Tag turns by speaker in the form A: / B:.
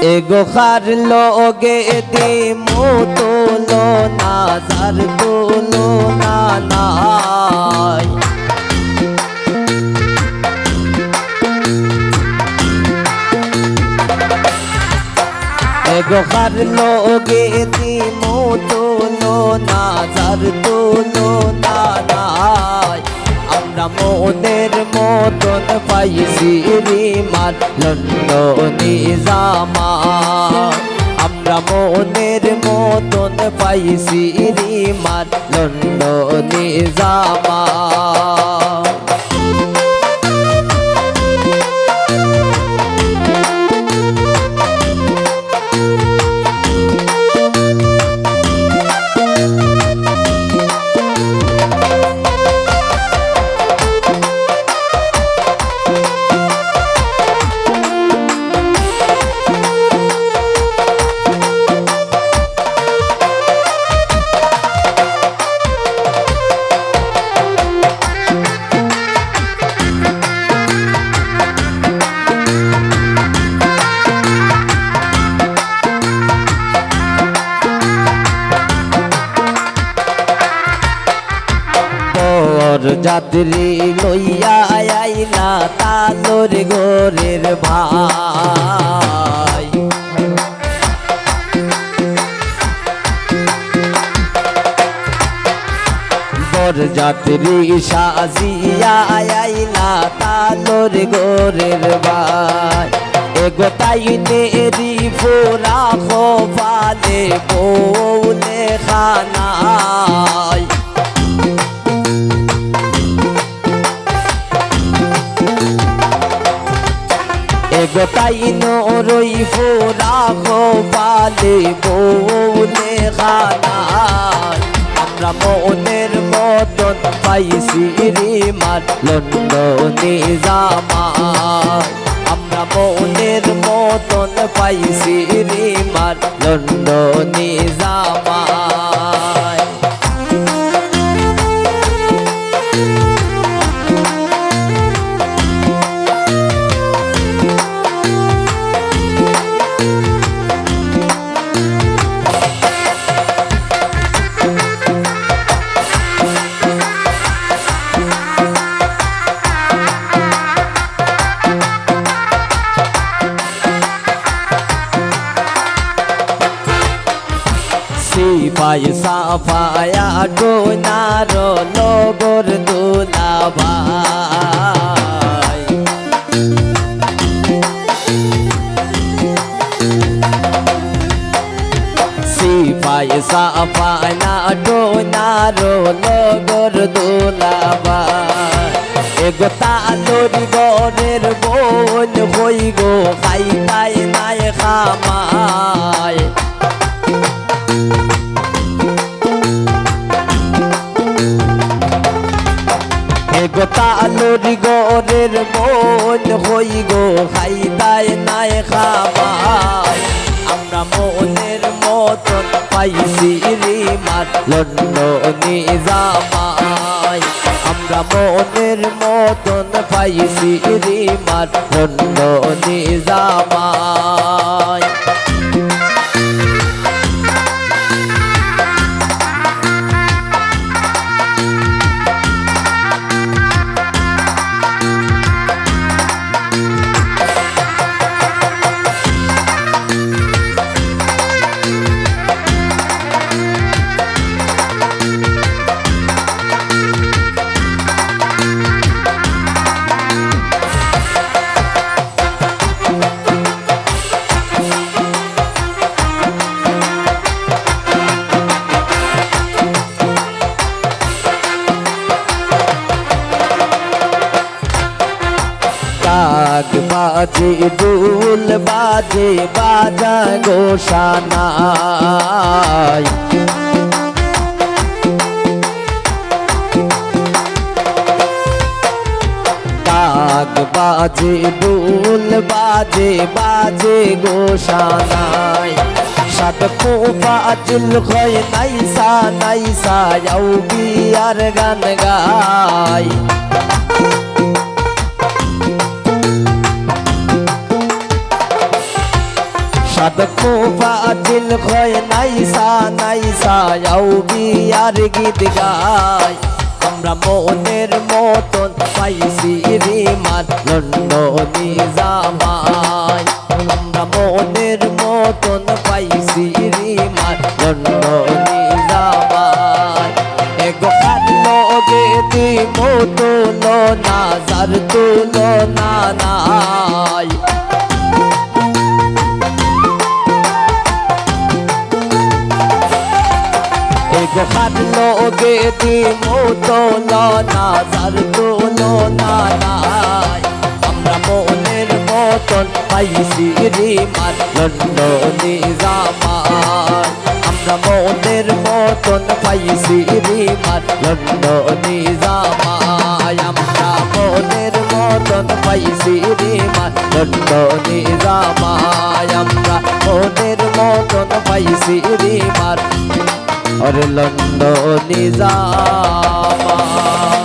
A: এগো খার লোগে দিমু তুলো না যার তুলো না নাই এগো খার লোগে দিমু তুলো না যার তুলো না নাই আমরা মনের মতন পাইছি রিমার লন্ডনী জামা আমরা মনের মতন পাইছি রিমার লন্ডনী জামা যাত্রী লইয়া আইলা তালোর গোরের ভাই বর যাত্রী সাজিয়া আইলা তালোর গোরের ভাই এগো তাই নেরি ফোরা খোপালে বৌলে খানায় গোটাই নরই ফোরা খোপালে বৌলে খানায় আমরা মনের মতন পাইছি রিমার লন্ডনী জামা আমরা মনের মতন পাইছি রিমার লন্ডনী জামা পয়সা পায়া ডোনার লগর দুলা ভাই পয়সা পায়া ডোনার লগর দুলা ভাই এগো তালোর গরের বোন হই গো খাই তাই নাই খামায় গো তালোর গরের বোন হই গো খাই তাই নাই খামায় আমরা মনের মতন পাইছি রিমার লন্ডনী জামাই আমরা মনের মতন পাইছি রিমার লন্ডনী জামাই বাজে দুল বাজে বাজা গোসানায় ডাক বাজে দুল বাজে বাজে গোসানায় সাত কোপা চুল খয় নাইসা নাইসা যাও বিয়ার গান গায় সাদকো ফাজিল হয় নাইসা নাইসা আও বিয়ার গীত গায় আমরা মনের মতন পাইছি রিমার লন্ডনী জামাই আমরা মনের মতন পাইছি রিমার লন্ডনী জামাই এগো খালো গে দি মতলো না যার তুলো না নাই এগো খালো গে দি মতলো না যার তুলো না নাই আমরা মনের মতন পাইছি রিমার লন্ডনী জামাই আমরা মনের মতন পাইছি রিমার লন্ডনী জামাই আমরা মনের মতন পাইছি রিমার লন্ডনী জামাই আমরা মনের মতন পাইছি রিমার और लंडनी जामा।